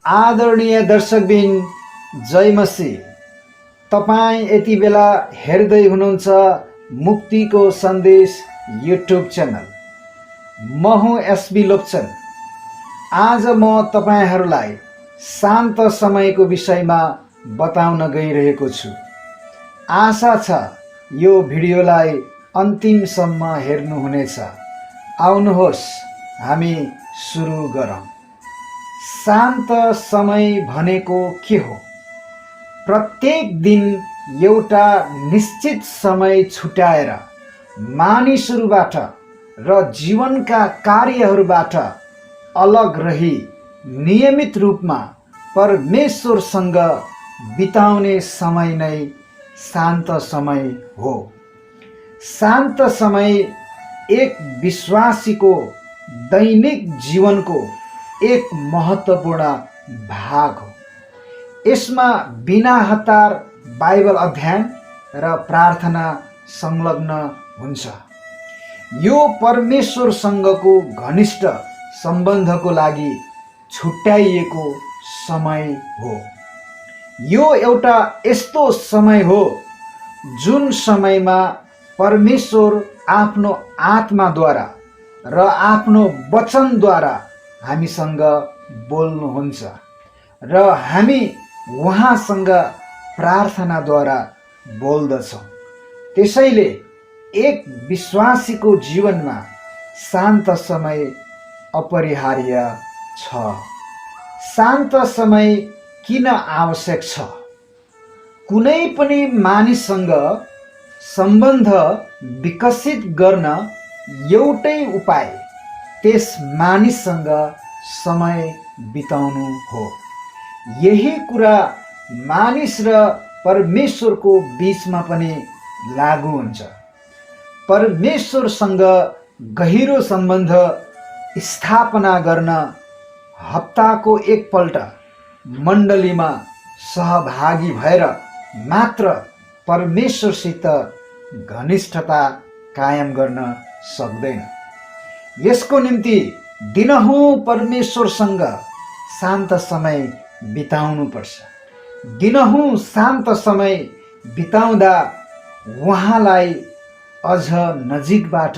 आदरणीय दर्शकबिन, जय मसीह। तपाईं यति बेला हेर्दै हुनुहुन्छ मुक्तिको सन्देश युट्युब च्यानल। म हुँ एसबी लोप्चन। आज म तपाईंहरूलाई शान्त समयको विषयमा बताउन गइरहेको छु। आशा छ यो भिडियोलाई अन्तिमसम्म हेर्नुहुनेछ। आउनुहोस् हामी सुरु गरौँ। शान्त समय भनेको के हो? प्रत्येक दिन एउटा निश्चित समय छुट्याएर मानिसहरूबाट र जीवनका कार्यहरूबाट अलग रही नियमित रूपमा परमेश्वरसँग बिताउने समय नै शान्त समय हो। शान्त समय एक विश्वासीको दैनिक जीवनको एक महत्त्वपूर्ण भाग हो। यसमा बिना हतार बाइबल अध्ययन र प्रार्थना संलग्न हुन्छ। यो परमेश्वरसँगको घनिष्ठ सम्बन्धको लागि छुट्याइएको समय हो। यो एउटा यस्तो समय हो जुन समयमा परमेश्वर आफ्नो आत्माद्वारा र आफ्नो वचनद्वारा हामीसँग बोल्नुहुन्छ र हामी उहाँसँग प्रार्थनाद्वारा बोल्दछौँ। त्यसैले एक विश्वासीको जीवनमा शान्त समय अपरिहार्य छ। शान्त समय किन आवश्यक छ? कुनै पनि मानिससँग सम्बन्ध विकसित गर्न एउटै उपाय त्यस मानिससँग समय बिताउनु हो। यही कुरा मानिस र परमेश्वरको बीचमा पनि लागू हुन्छ। परमेश्वरसँग गहिरो सम्बन्ध स्थापना गर्न हप्ताको एकपल्ट मण्डलीमा सहभागी भएर मात्र परमेश्वरसित घनिष्ठता कायम गर्न सक्दैन। यसको निम्ति दिनहुँ परमेश्वरसँग शान्त समय बिताउनुपर्छ। दिनहुँ शान्त समय बिताउँदा उहाँलाई अझ नजिकबाट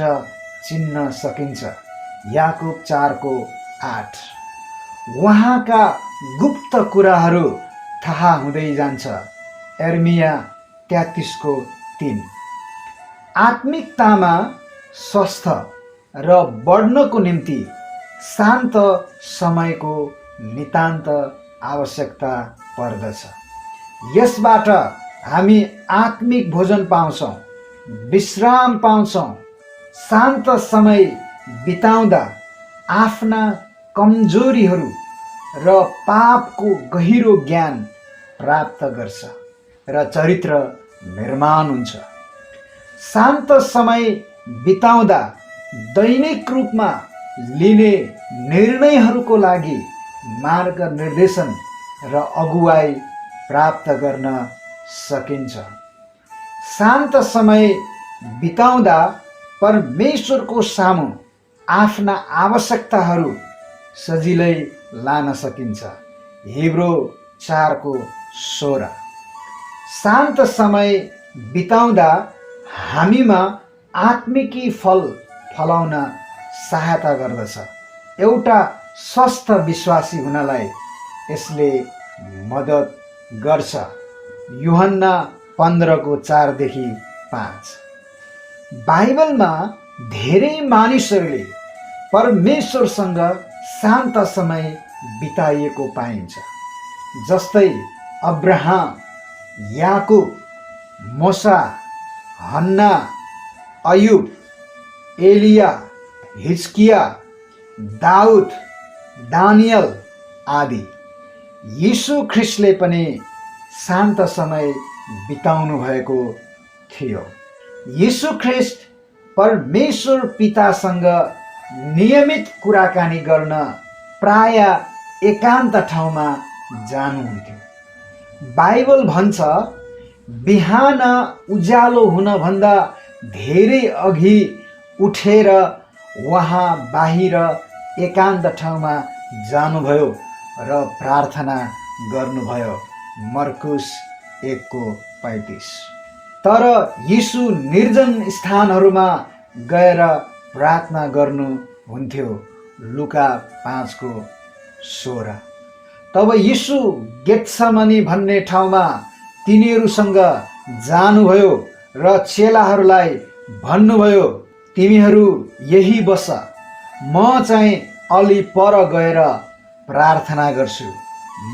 चिन्न सकिन्छ। याकुब 4:8। उहाँका गुप्त कुराहरू थाहा हुँदै जान्छ। यर्मिया 33:3। आत्मिकतामा स्वस्थ र बढ्नको निम्ति शान्त समयको नितान्त आवश्यकता पर्दछ। यसबाट हामी आत्मिक भोजन पाउँछौँ, विश्राम पाउँछौँ। शान्त समय बिताउँदा आफ्ना कमजोरीहरू र पापको गहिरो ज्ञान प्राप्त गर्छ र चरित्र निर्माण हुन्छ। शान्त समय बिताउँदा दैनिक रूपमा लिने निर्णयहरूको लागि मार्गनिर्देशन र अगुवाई प्राप्त गर्न सकिन्छ। शान्त समय बिताउँदा परमेश्वरको सामु आफ्ना आवश्यकताहरू सजिलै लान सकिन्छ। हिब्रू 4:16। शान्त समय बिताउँदा हामीमा आत्मिकी फल फलाउन सहायता गर्दछ। एउटा स्वस्थ विश्वासी हुनलाई यसले मद्दत गर्छ। यूहन्ना 15:4-5। बाइबलमा धेरै मानिसहरूले परमेश्वरसँग शान्त समय बिताइएको पाइन्छ। जस्तै अब्राहम, याकुब, मोसा, हन्ना, अयुब, एलिया, हिजकिया, दाउद, दानियल आदि। यीशु ख्रिस्टले पनि शान्त समय बिताउनु भएको थियो। यीशु ख्रिस्ट परमेश्वर पितासँग नियमित कुराकानी गर्न प्राय एकान्त ठाउँमा जानुहुन्थ्यो। बाइबल भन्छ, बिहान उज्यालो हुनभन्दा धेरै अघि उठेर उहाँ बाहिर एकान्त ठाउँमा जानुभयो र प्रार्थना गर्नुभयो। मर्कुस 1:35। तर यीशु निर्जन स्थानहरूमा गएर प्रार्थना गर्नुहुन्थ्यो। लुका 5:16। तब यीशु गेत्समनी भन्ने ठाउँमा तिनीहरूसँग जानुभयो र चेलाहरूलाई भन्नुभयो, तिमीहरू यही बस, म चाहिँ अलि पर गएर प्रार्थना गर्छु।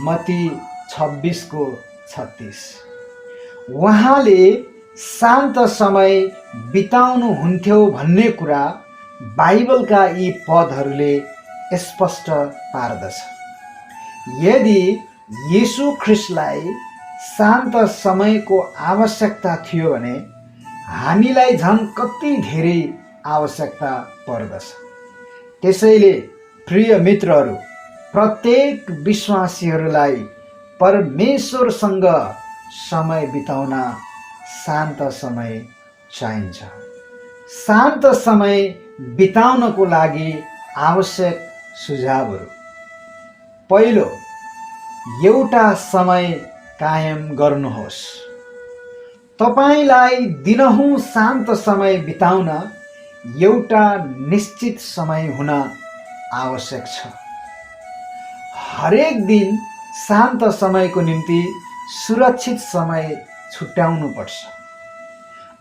मत्ती 26:36। उहाँले शान्त समय बिताउनुहुन्थ्यो भन्ने कुरा बाइबलका यी पदहरूले स्पष्ट पार्दछ। यदि यीशु ख्रिस्टलाई शान्त समयको आवश्यकता थियो भने हामीलाई झन् कति धेरै आवश्यकता पर्दछ। त्यसैले प्रिय मित्रहरू, प्रत्येक विश्वासीहरूलाई परमेश्वरसँग समय बिताउन शान्त समय चाहिन्छ। शान्त समय बिताउनको लागि आवश्यक सुझावहरू। पहिलो, एउटा समय कायम गर्नुहोस्। तपाईलाई दिनहुँ शान्त समय बिताउन एउटा निश्चित समय हुन आवश्यक छ। हरेक दिन शान्त समयको निम्ति सुरक्षित समय छुट्याउनुपर्छ।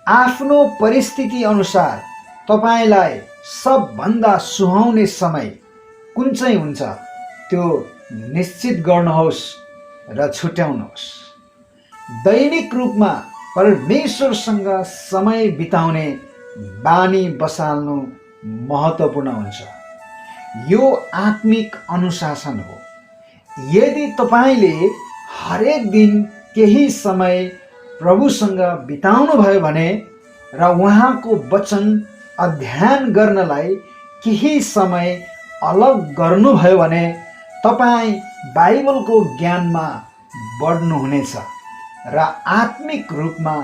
आफ्नो परिस्थिति अनुसार तपाईलाई सबभन्दा सुहाउने समय कुन चाहिँ हुन्छ त्यो निश्चित गर्नुहोस् र छुट्याउनुहोस्। दैनिक रूपमा परमेश्वरसँग समय बिताउने बानी बसाल्नु महत्त्वपूर्ण हुन्छ। यो आत्मिक अनुशासन हो। यदि तपाईले हरेक दिन केही समय प्रभुसँग बिताउनु भयो भने र उहाँको वचन अध्ययन गर्नलाई केही समय अलग गर्नुभयो भने तपाईँ बाइबलको ज्ञानमा बढ्नुहुनेछ र आत्मिक रूपमा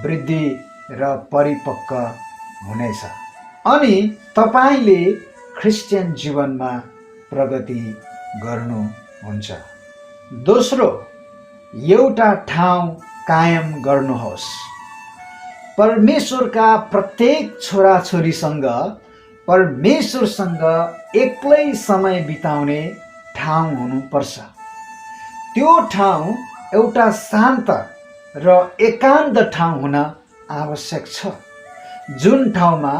वृद्धि र परिपक्व हुनेछ अनि तपाईले क्रिस्चियन जीवनमा प्रगति गर्नुहुन्छ। दोस्रो, एउटा ठाउँ कायम गर्नुहोस्। परमेश्वरका प्रत्येक छोराछोरीसँग परमेश्वरसँग एक्लै समय बिताउने ठाउँ हुनुपर्छ। त्यो ठाउँ एउटा शान्त र एकान्त ठाउँ हुन आवश्यक छ, जुन ठाउँमा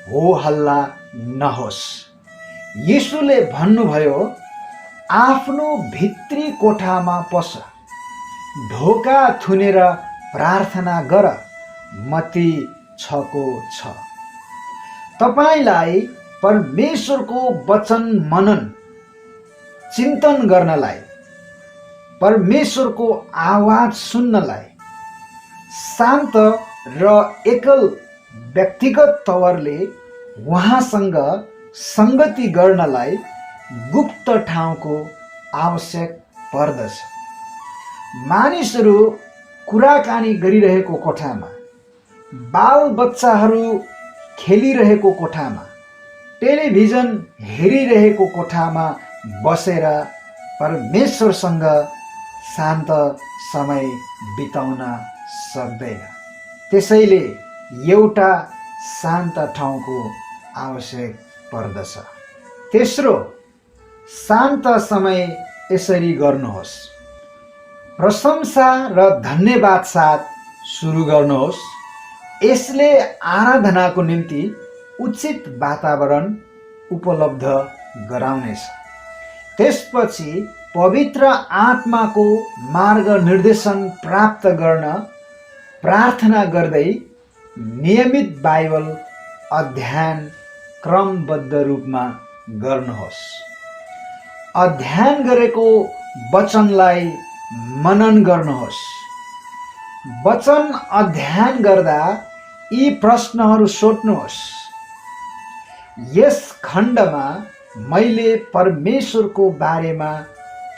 हो हल्ला नहोस्। यीशुले भन्नुभयो, आफ्नो भित्री कोठामा पस, ढोका थुनेर प्रार्थना गर। मत्ती 6:6। तपाईलाई परमेश्वरको वचन मनन चिन्तन गर्नलाई, परमेश्वरको आवाज सुन्नलाई, शान्त र एकल व्यक्तिगत तवरले उहाँसँग संगति गर्नलाई गुप्त ठाउँको आवश्यक पर्दछ। मानिसहरू कुराकानी गरिरहेको कोठामा, बाल बच्चाहरू खेलिरहेको कोठामा, टेलिभिजन हेरिरहेको कोठामा बसेर परमेश्वरसँग शान्त समय बिताउन सक्दैन। त्यसैले एउटा शान्त ठाउँको आवश्यक पर्दछ। तेस्रो, शान्त समय यसरी गर्नुहोस्। प्रशंसा र धन्यवाद साथ सुरु गर्नुहोस्। यसले आराधनाको निम्ति उचित वातावरण उपलब्ध गराउनेछ। त्यसपछि पवित्र आत्माको मार्गनिर्देशन प्राप्त गर्न प्रार्थना गर्दै नियमित बाइबल अध्ययन क्रमबद्ध रूपमा गर्नुहोस्। अध्ययन गरेको वचनलाई मनन गर्नुहोस्। वचन अध्ययन गर्दा यी प्रश्नहरू सोध्नुहोस्। यस खण्डमा मैले परमेश्वरको बारेमा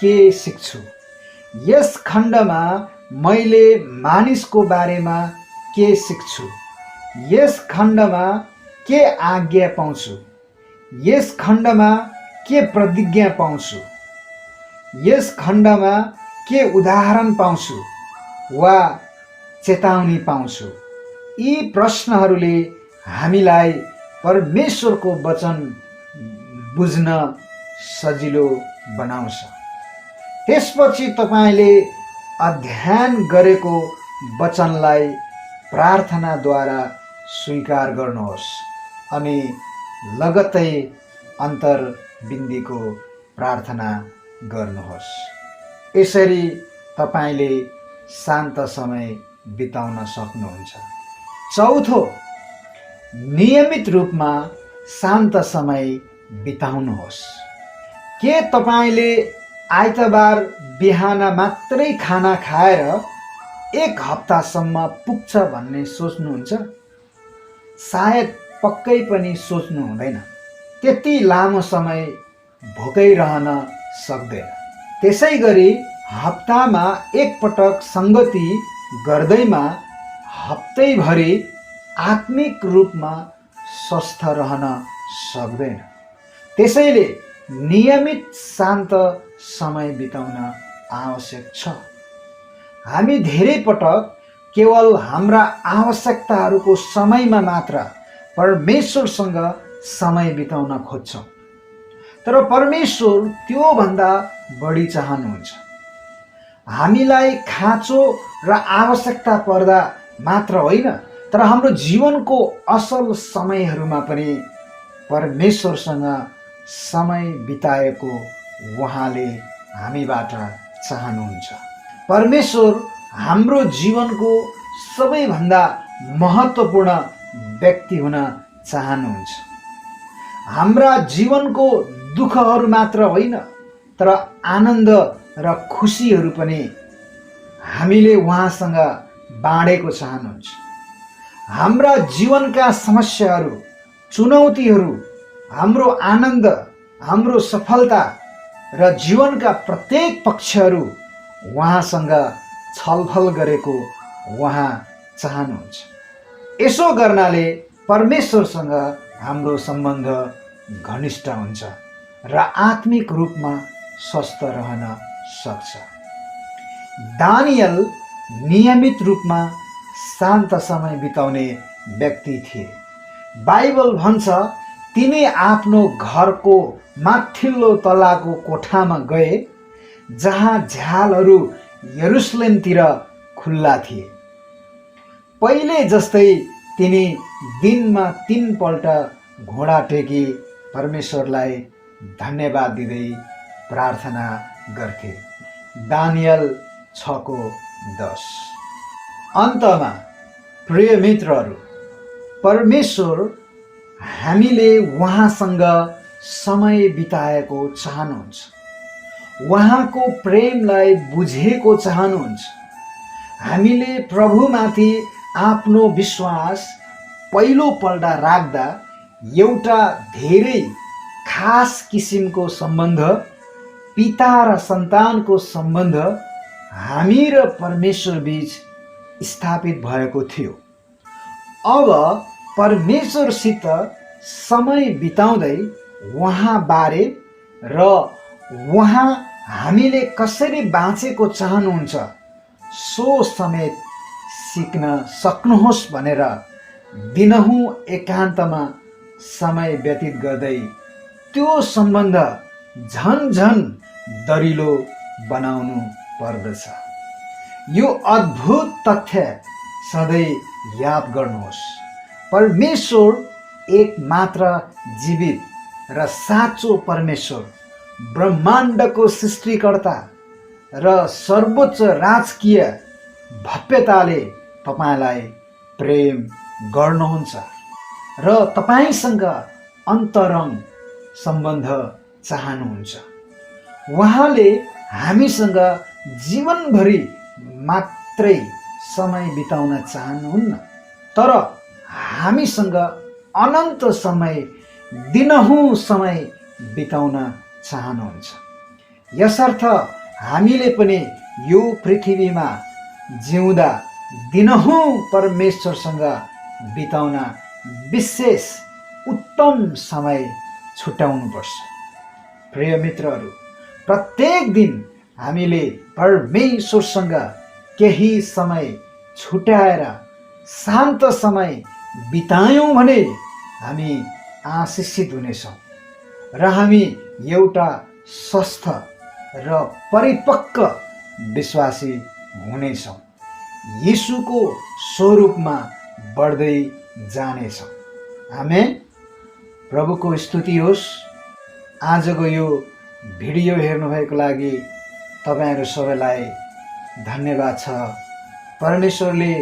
के सिक्छु? यस खण्डमा मैले मानिसको बारेमा के सिक्छु? यस खण्डमा के आज्ञा पाउँछु? यस खण्डमा के प्रतिज्ञा पाउँछु? यस खण्डमा के उदाहरण पाउँछु वा चेतावनी पाउँछु? यी प्रश्नहरूले हामीलाई परमेश्वरको वचन बुझ्न सजिलो बनाउँछ। त्यसपछि तपाईँले अध्ययन गरेको वचनलाई प्रार्थनाद्वारा स्वीकार गर्नुहोस् अनि लगत्तै अन्तर्बिन्दीको प्रार्थना गर्नुहोस्। यसरी तपाईँले शान्त समय बिताउन सक्नुहुन्छ। चौथो, नियमित रूपमा शान्त समय बिताउनुहोस्। के तपाईँले आइतबार बिहान मात्रै खाना खाएर एक हप्तासम्म पुग्छ भन्ने सोच्नुहुन्छ? सायद पक्कै पनि सोच्नु हुँदैन। त्यति लामो समय भोकै रहन सक्दैन। त्यसै गरी हप्तामा एकपटक सङ्गति गर्दैमा हप्तैभरि आत्मिक रूपमा स्वस्थ रहन सक्दैन। त्यसैले नियमित शान्त समय बिताउन आवश्यक छ। हामी धेरै पटक केवल हाम्रा आवश्यकताहरूको समयमा मात्र परमेश्वरसँग समय बिताउन खोज्छौँ, तर परमेश्वर त्योभन्दा बढी चाहनुहुन्छ। हामीलाई खाँचो र आवश्यकता पर्दा मात्र होइन, तर हाम्रो जीवनको असल समयहरूमा पनि परमेश्वरसँग समय बिताएको उहाँले हामीबाट चाहनुहुन्छ। परमेश्वर हाम्रो जीवनको सबैभन्दा महत्त्वपूर्ण व्यक्ति हुन चाहनुहुन्छ। हाम्रा जीवनको दुःखहरू मात्र होइन, तर आनन्द र खुसीहरू पनि हामीले उहाँसँग बाँडेको चाहनुहुन्छ। हाम्रा जीवनका समस्याहरू, चुनौतीहरू, हाम्रो आनन्द, हाम्रो सफलता र जीवनका प्रत्येक पक्षहरू उहाँसँग छलफल गरेको उहाँ चाहनुहुन्छ। यसो गर्नाले परमेश्वरसँग हाम्रो सम्बन्ध घनिष्ठ हुन्छ र आत्मिक रूपमा स्वस्थ रहन सक्छ। दानियल नियमित रूपमा शान्त समय बिताउने व्यक्ति थिए। बाइबल भन्छ, तिनी आफ्नो घरको माथिल्लो तलाको कोठामा गए जहाँ झ्यालहरू यरुसलेमतिर खुल्ला थिए। पहिले जस्तै तिनी दिनमा 3 पल्ट घोडा टेकी परमेश्वरलाई धन्यवाद दिँदै प्रार्थना गर्थे। दानियल 6:10। अन्तमा प्रिय मित्रहरू, परमेश्वर हामीले उहाँसँग समय बिताएको चाहनुहुन्छ, उहाँको प्रेमलाई बुझेको चाहनुहुन्छ। हामीले प्रभुमाथि आफ्नो विश्वास पहिलोपल्ट राख्दा एउटा धेरै खास किसिमको सम्बन्ध, पिता र सन्तानको सम्बन्ध हामी र परमेश्वर बीच स्थापित भएको थियो। अब परमेश्वरसित समय बिताउँदै उहाँबारे र उहाँ हामीले कसरी बाँचेको चाहनुहुन्छ सो समेत सिक्न सक्नुहोस् भनेर दिनहुँ एकान्तमा समय व्यतीत गर्दै त्यो सम्बन्ध झन दरिलो बनाउनु पर्दछ। यो अद्भुत तथ्य सधैँ याद गर्नुहोस्। परमेश्वर एक मात्र जीवित र साँचो परमेश्वर, ब्रह्माण्डको सृष्टिकर्ता र सर्वोच्च राजकीय भव्यताले तपाईँलाई प्रेम गर्नुहुन्छ र तपाईँसँग अन्तरङ्ग सम्बन्ध चाहनुहुन्छ। उहाँले हामीसँग जीवनभरि मात्रै समय बिताउन चाहनुहुन्न, तर हामीसँग अनन्त समय, दिनहुँ समय बिताउन चाहनुहुन्छ। यसर्थ हामीले पनि यो पृथ्वीमा जिउँदा दिनहुँ परमेश्वरसँग बिताउन विशेष उत्तम समय छुट्याउनुपर्छ। प्रिय मित्रहरू, प्रत्येक दिन हामीले परमेश्वरसँग केही समय छुट्याएर शान्त समय बितायौँ भने हामी आशिषित हुनेछौँ र हामी एउटा स्वस्थ र परिपक्व विश्वासी हुनेछौँ। यीशुको स्वरूपमा बढ्दै जानेछौँ। आमेन। प्रभुको स्तुति होस्। आजको यो भिडियो हेर्नुभएको लागि तपाईहरू सबैलाई धन्यवाद छ। परमेश्वरले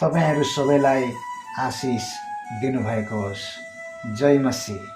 तपाईहरू सबैलाई आशिष दिनुभएको होस्। जय मसीह।